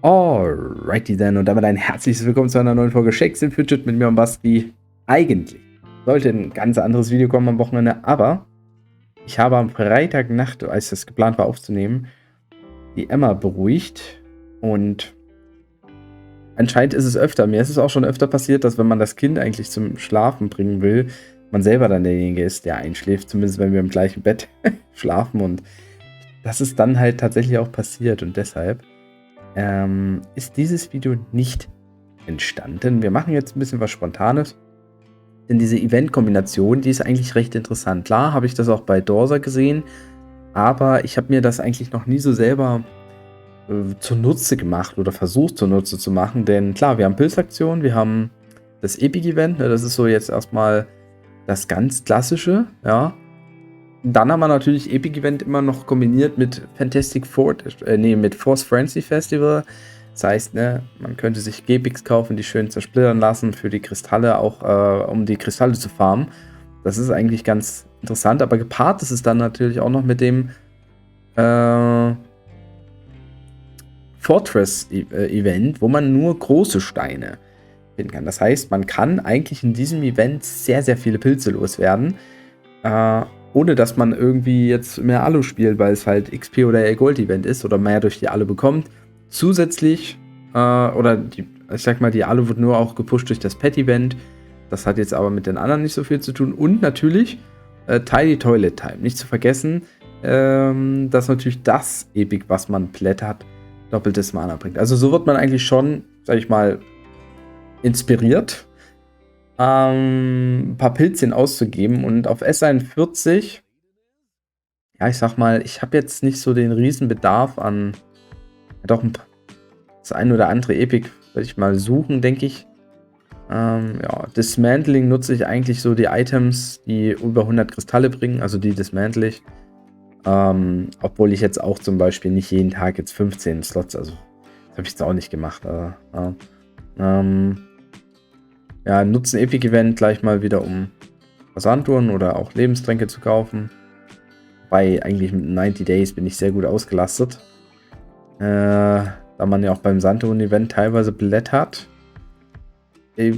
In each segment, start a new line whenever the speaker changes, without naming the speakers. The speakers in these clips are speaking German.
Alrighty then und damit ein herzliches Willkommen zu einer neuen Folge Shakes and Fidget mit mir und Basti. Eigentlich sollte ein ganz anderes Video kommen am Wochenende, aber ich habe am Freitagnacht, als es geplant war aufzunehmen, die Emma beruhigt und anscheinend ist es öfter, mir ist es auch schon öfter passiert, dass wenn man das Kind eigentlich zum Schlafen bringen will, man selber dann derjenige ist, der einschläft, zumindest wenn wir im gleichen Bett schlafen und das ist dann halt tatsächlich auch passiert und deshalb ist dieses Video nicht entstanden. Wir machen jetzt ein bisschen was Spontanes, denn diese Event-Kombination, die ist eigentlich recht interessant. Klar habe ich das auch bei Dorsa gesehen, aber ich habe mir das eigentlich noch nie so selber zunutze gemacht oder versucht zunutze zu machen, denn klar, wir haben Pilzaktion, wir haben das Epic-Event, ne, das ist so jetzt erstmal das ganz klassische, ja. Dann haben wir natürlich Epic Event immer noch kombiniert mit mit Force Frenzy Festival. Das heißt, ne, man könnte sich Gepix kaufen, die schön zersplittern lassen für die Kristalle, auch um die Kristalle zu farmen. Das ist eigentlich ganz interessant, aber gepaart ist es dann natürlich auch noch mit dem Fortress Event, wo man nur große Steine finden kann. Das heißt, man kann eigentlich in diesem Event sehr, sehr viele Pilze loswerden. Ohne dass man irgendwie jetzt mehr Alu spielt, weil es halt XP oder Gold-Event ist oder mehr durch die Alu bekommt. Zusätzlich, ich sag mal, die Alu wird nur auch gepusht durch das Pet-Event. Das hat jetzt aber mit den anderen nicht so viel zu tun. Und natürlich Tiny Toilet Time. Nicht zu vergessen, dass natürlich das Epic, was man plättert, doppeltes Mana bringt. Also so wird man eigentlich schon, sag ich mal, inspiriert, ein paar Pilzchen auszugeben und auf S41, ja, ich sag mal, ich habe jetzt nicht so den riesen Bedarf an, ja, doch das ein oder andere Epic werde ich mal suchen, denke ich. Ja, Dismantling nutze ich eigentlich so die Items, die über 100 Kristalle bringen, also die dismantle ich. Obwohl ich jetzt auch zum Beispiel nicht jeden Tag jetzt 15 Slots, also das habe ich jetzt auch nicht gemacht, aber ja, nutzen Epic Event gleich mal wieder, um Versanduhren oder auch Lebenstränke zu kaufen. Bei eigentlich mit 90 Days bin ich sehr gut ausgelastet. Da man ja auch beim Sanduhren-Event teilweise blättert. Ja.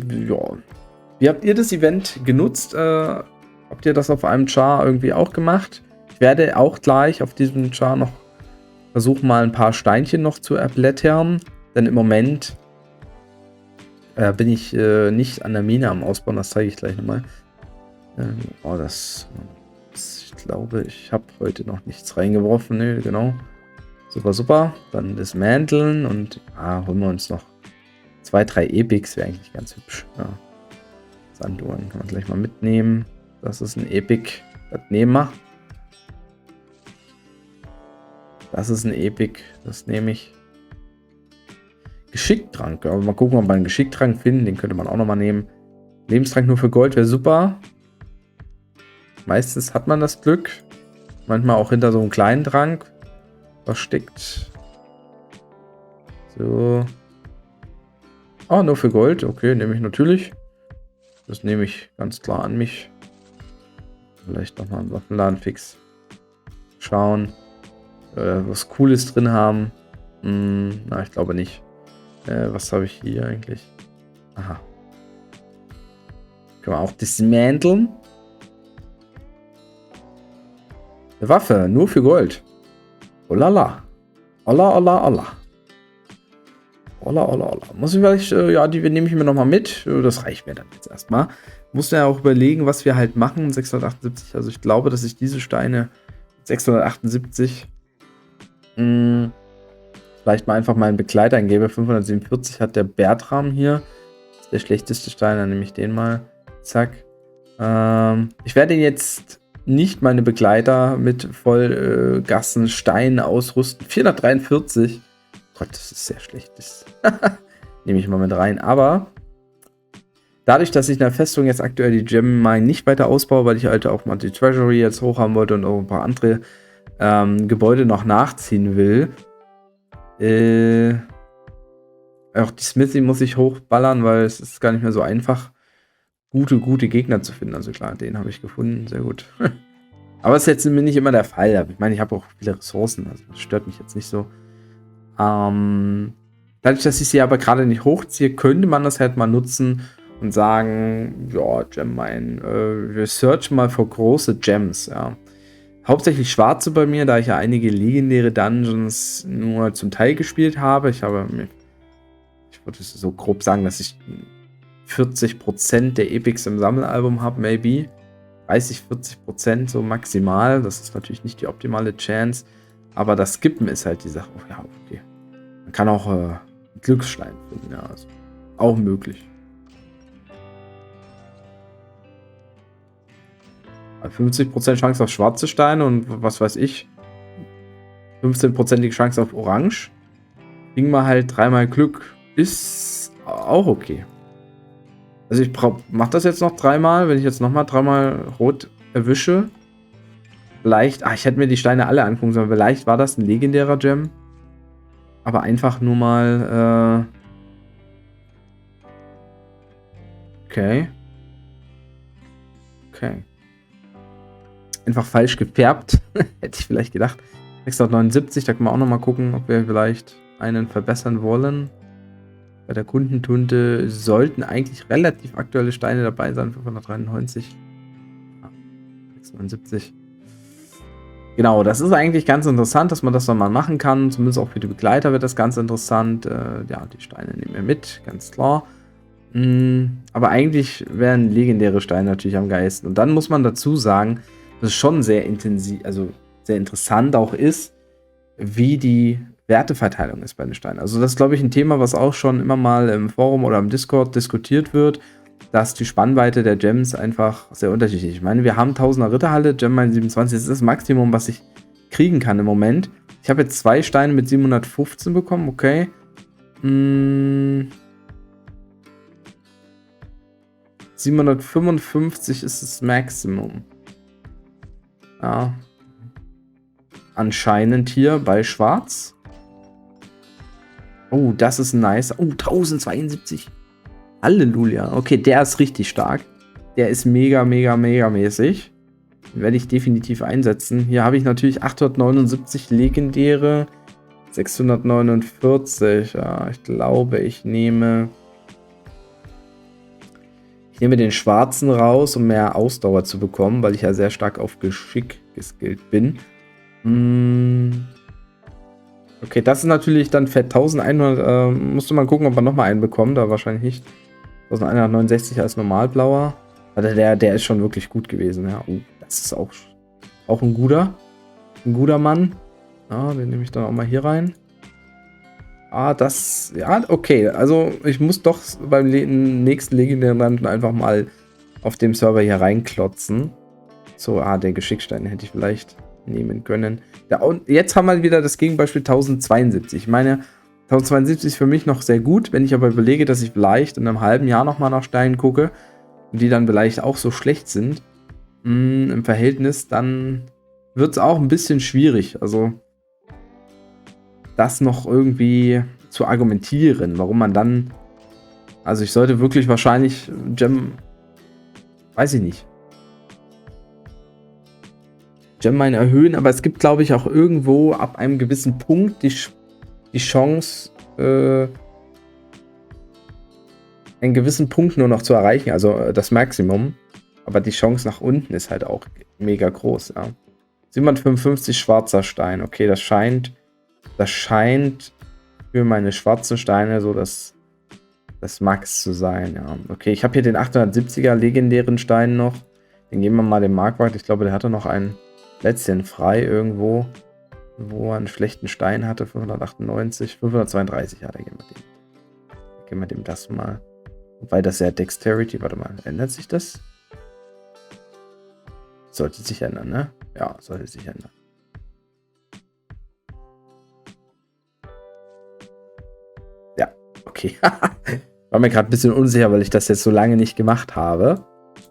Wie habt ihr das Event genutzt? Habt ihr das auf einem Char irgendwie auch gemacht? Ich werde auch gleich auf diesem Char noch versuchen, mal ein paar Steinchen noch zu erblättern. Denn im Moment bin ich nicht an der Mine am Ausbauen, das zeige ich gleich nochmal. Ich glaube, ich habe heute noch nichts reingeworfen. Ne, genau. Super, super. Dann dismanteln und holen wir uns noch 2, 3 Epics, wäre eigentlich ganz hübsch. Ja. Sanduhren kann man gleich mal mitnehmen. Das ist ein Epic. Das nehmen wir. Das ist ein Epic. Das nehme ich. Geschicktrank. Aber mal gucken, ob wir einen Geschicktrank finden. Den könnte man auch nochmal nehmen. Lebenstrank nur für Gold wäre super. Meistens hat man das Glück. Manchmal auch hinter so einem kleinen Trank versteckt. So. Oh, nur für Gold. Okay, nehme ich natürlich. Das nehme ich ganz klar an mich. Vielleicht nochmal im Waffenladen fix schauen. Was Cooles drin haben. Na, ich glaube nicht. Was habe ich hier eigentlich? Aha. Können wir auch dismanteln. Eine Waffe, nur für Gold. Oh la la. Olla, olla, olla. Olla, olla, olla. Muss ich vielleicht, ja, die nehme ich mir nochmal mit. Das reicht mir dann jetzt erstmal. Muss ja auch überlegen, was wir halt machen. 678. Also ich glaube, dass ich diese Steine 678 vielleicht mal einfach meinen Begleiter eingebe. 547 hat der Bertram hier. Das ist der schlechteste Stein, dann nehme ich den mal. Zack. Ich werde jetzt nicht meine Begleiter mit Vollgassen Steinen ausrüsten. 443. Gott, das ist sehr schlecht. Das nehme ich mal mit rein. Aber dadurch, dass ich in der Festung jetzt aktuell die Gem Mine nicht weiter ausbaue, weil ich halt auch mal die Treasury jetzt hoch haben wollte und auch ein paar andere Gebäude noch nachziehen will. Auch die Smithy muss ich hochballern, weil es ist gar nicht mehr so einfach, gute Gegner zu finden. Also klar, den habe ich gefunden, sehr gut. Aber das ist jetzt nicht immer der Fall. Ich meine, ich habe auch viele Ressourcen, also das stört mich jetzt nicht so. Dadurch, dass ich sie aber gerade nicht hochziehe, könnte man das halt mal nutzen und sagen, ja, Gemmine, wir searchen mal für große Gems, ja. Hauptsächlich schwarze bei mir, da ich ja einige legendäre Dungeons nur zum Teil gespielt habe. Ich würde so grob sagen, dass ich 40% der Epics im Sammelalbum habe, maybe. 30-40% so maximal. Das ist natürlich nicht die optimale Chance. Aber das Skippen ist halt die Sache. Oh, ja, okay. Man kann auch Glücksstein finden, ja. Also auch möglich. 50% Chance auf schwarze Steine und was weiß ich, 15%ige Chance auf Orange. Kriegen wir halt 3-mal Glück. Ist auch okay. Also ich mache das jetzt noch 3-mal. Wenn ich jetzt nochmal 3-mal rot erwische. Vielleicht, ich hätte mir die Steine alle angucken sollen. Vielleicht war das ein legendärer Gem. Aber einfach nur mal, okay. Einfach falsch gefärbt. Hätte ich vielleicht gedacht. 679, da können wir auch nochmal gucken, ob wir vielleicht einen verbessern wollen. Bei der Kundentunte sollten eigentlich relativ aktuelle Steine dabei sein. 593. 679. Genau, das ist eigentlich ganz interessant, dass man das dann mal machen kann. Zumindest auch für die Begleiter wird das ganz interessant. Ja, die Steine nehmen wir mit, ganz klar. Aber eigentlich wären legendäre Steine natürlich am geilsten. Und dann muss man dazu sagen, dass es schon sehr intensiv, also sehr interessant auch ist, wie die Werteverteilung ist bei den Steinen. Also das ist, glaube ich, ein Thema, was auch schon immer mal im Forum oder im Discord diskutiert wird, dass die Spannweite der Gems einfach sehr unterschiedlich ist. Ich meine, wir haben 1000er Ritterhalle, Gemmine 27, das ist das Maximum, was ich kriegen kann im Moment. Ich habe jetzt 2 Steine mit 715 bekommen, okay. 755 ist das Maximum. Ja. Anscheinend hier bei Schwarz. Oh, das ist nice. Oh, 1072. Halleluja. Okay, der ist richtig stark. Der ist mega, mega, mega mäßig. Den werde ich definitiv einsetzen. Hier habe ich natürlich 879 legendäre. 649. Ja, ich glaube, ich nehme den schwarzen raus, um mehr Ausdauer zu bekommen, weil ich ja sehr stark auf Geschick geskillt bin. Okay, das ist natürlich dann fett. 1100, musste man gucken, ob man nochmal einen bekommt, da wahrscheinlich nicht. 1169 als Normalblauer. Also der ist schon wirklich gut gewesen, ja. Das ist auch ein guter Mann. Ja, den nehme ich dann auch mal hier rein. Ja, okay. Also ich muss doch beim nächsten legendären Landen einfach mal auf dem Server hier reinklotzen. So, den Geschickstein hätte ich vielleicht nehmen können. Ja, und jetzt haben wir wieder das Gegenbeispiel 1072. Ich meine, 1072 ist für mich noch sehr gut. Wenn ich aber überlege, dass ich vielleicht in einem halben Jahr nochmal nach Steinen gucke, die dann vielleicht auch so schlecht sind im Verhältnis, dann wird es auch ein bisschen schwierig. Also das noch irgendwie zu argumentieren, warum man dann, also ich sollte wirklich wahrscheinlich weiß ich nicht, Gemmine erhöhen, aber es gibt, glaube ich, auch irgendwo ab einem gewissen Punkt die Chance, einen gewissen Punkt nur noch zu erreichen, also das Maximum, aber die Chance nach unten ist halt auch mega groß, ja. 755 schwarzer Stein, okay, das scheint für meine schwarzen Steine so das Max zu sein, ja. Okay, ich habe hier den 870er legendären Stein noch. Den geben wir mal dem Marquardt. Ich glaube, der hatte noch ein Plätzchen frei irgendwo, wo er einen schlechten Stein hatte. 598, 532, ja, da geben wir dem das mal. Wobei das ja Dexterity, warte mal, ändert sich das? Sollte sich ändern, ne? Ja, sollte sich ändern. Ja, okay. War mir gerade ein bisschen unsicher, weil ich das jetzt so lange nicht gemacht habe.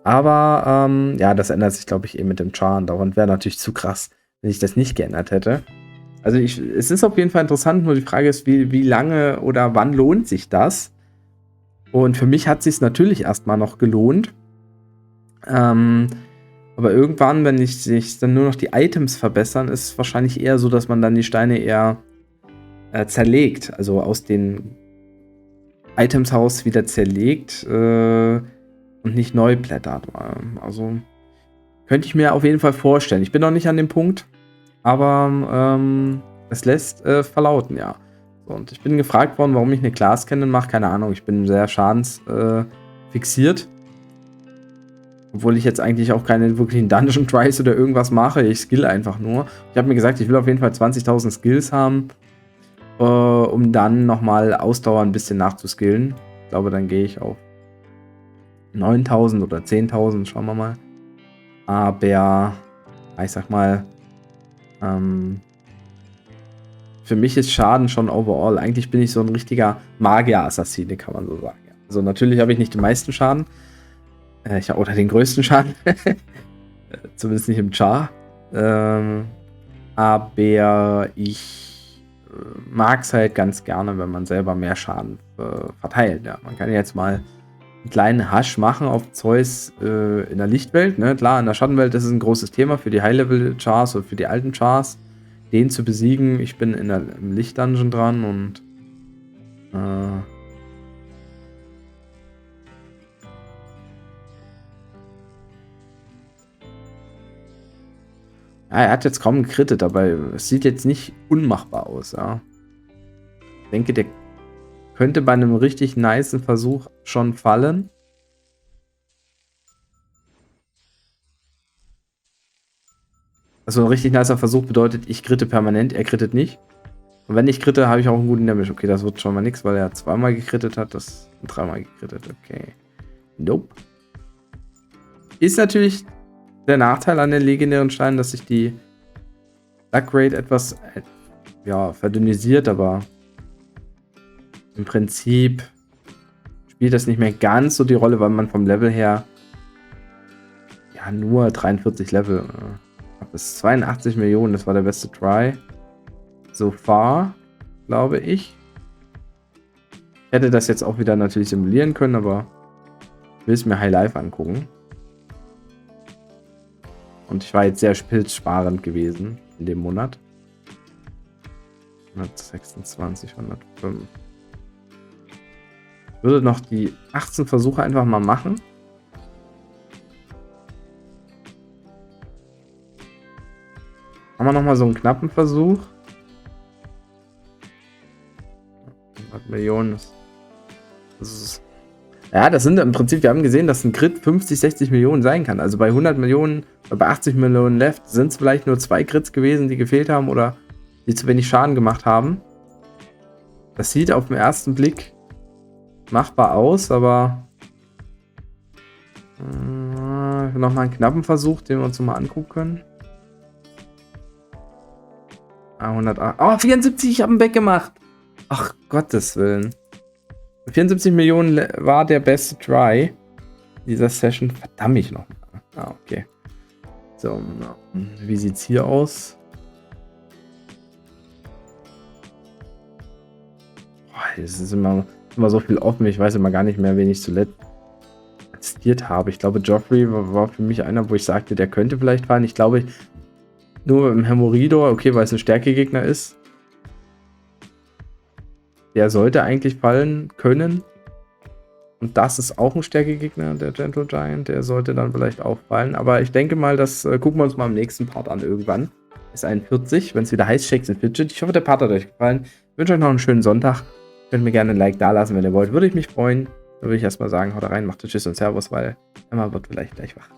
Aber, ja, das ändert sich, glaube ich, eben mit dem Charn. Dauernd wäre natürlich zu krass, wenn ich das nicht geändert hätte. Also, es ist auf jeden Fall interessant, nur die Frage ist, wie lange oder wann lohnt sich das? Und für mich hat es sich natürlich erstmal noch gelohnt. Aber irgendwann, wenn sich dann nur noch die Items verbessern, ist es wahrscheinlich eher so, dass man dann die Steine eher zerlegt. Also aus den Items Haus wieder zerlegt und nicht neu blättert. Also könnte ich mir auf jeden Fall vorstellen. Ich bin noch nicht an dem Punkt, aber es lässt verlauten, ja. So, und ich bin gefragt worden, warum ich eine Class Cannon mache. Keine Ahnung, ich bin sehr schadensfixiert. Obwohl ich jetzt eigentlich auch keine wirklichen Dungeon Tries oder irgendwas mache. Ich skill einfach nur. Ich habe mir gesagt, ich will auf jeden Fall 20.000 Skills haben, um dann nochmal Ausdauer ein bisschen nachzuskillen. Ich glaube, dann gehe ich auf 9.000 oder 10.000, schauen wir mal. Aber, ich sag mal, für mich ist Schaden schon overall. Eigentlich bin ich so ein richtiger Magier-Assassine, kann man so sagen. Also natürlich habe ich nicht den meisten Schaden. Oder den größten Schaden. Zumindest nicht im Char. Aber ich mag es halt ganz gerne, wenn man selber mehr Schaden verteilt. Ja. Man kann jetzt mal einen kleinen Hasch machen auf Zeus in der Lichtwelt. Ne? Klar, in der Schattenwelt ist es ein großes Thema für die High-Level-Chars oder für die alten Chars. Den zu besiegen. Ich bin im Licht-Dungeon dran und ja, er hat jetzt kaum gekrittet, aber es sieht jetzt nicht unmachbar aus, ja. Ich denke, der könnte bei einem richtig nicen Versuch schon fallen. Also ein richtig nicer Versuch bedeutet, ich kritte permanent, er krittet nicht. Und wenn ich kritte, habe ich auch einen guten Damage. Okay, das wird schon mal nichts, weil er zweimal gekrittet hat, das dreimal gekrittet. Okay. Nope. Ist natürlich der Nachteil an den legendären Steinen, dass sich die Luck Rate etwas verdünnisiert, aber im Prinzip spielt das nicht mehr ganz so die Rolle, weil man vom Level her ja nur 43 Level bis 82 Millionen, das war der beste Try so far, glaube ich. Ich hätte das jetzt auch wieder natürlich simulieren können, aber ich will es mir High Life angucken. Und ich war jetzt sehr pilzsparend gewesen in dem Monat. 126, 105. Ich würde noch die 18 Versuche einfach mal machen. Haben wir nochmal so einen knappen Versuch. 100 Millionen. Das sind im Prinzip, wir haben gesehen, dass ein Crit 50, 60 Millionen sein kann. Also bei 100 Millionen, bei 80 Millionen Left sind es vielleicht nur 2 Crits gewesen, die gefehlt haben oder die zu wenig Schaden gemacht haben. Das sieht auf den ersten Blick machbar aus, aber nochmal einen knappen Versuch, den wir uns mal angucken können. 108. Oh, 74, ich habe ihn weggemacht. Ach, Gottes Willen. 74 Millionen war der beste Try dieser Session. Verdammt ich noch. Okay. So, wie sieht's hier aus? Es ist immer so viel offen. Ich weiß immer gar nicht mehr, wen ich zuletzt attestiert habe. Ich glaube, Joffrey war für mich einer, wo ich sagte, der könnte vielleicht fallen. Ich glaube, nur im Hämoridor, okay, weil es ein Stärkegegner ist. Der sollte eigentlich fallen können. Und das ist auch ein Stärkegegner, der Gentle Giant. Der sollte dann vielleicht auch fallen. Aber ich denke mal, das gucken wir uns mal im nächsten Part an irgendwann. Ist 41, wenn es wieder heißt Shakes and Fidget. Ich hoffe, der Part hat euch gefallen. Ich wünsche euch noch einen schönen Sonntag. Könnt mir gerne ein Like da lassen, wenn ihr wollt. Würde ich mich freuen. Dann würde ich erstmal sagen, haut rein, macht Tschüss und Servus, weil Emma wird vielleicht gleich wach.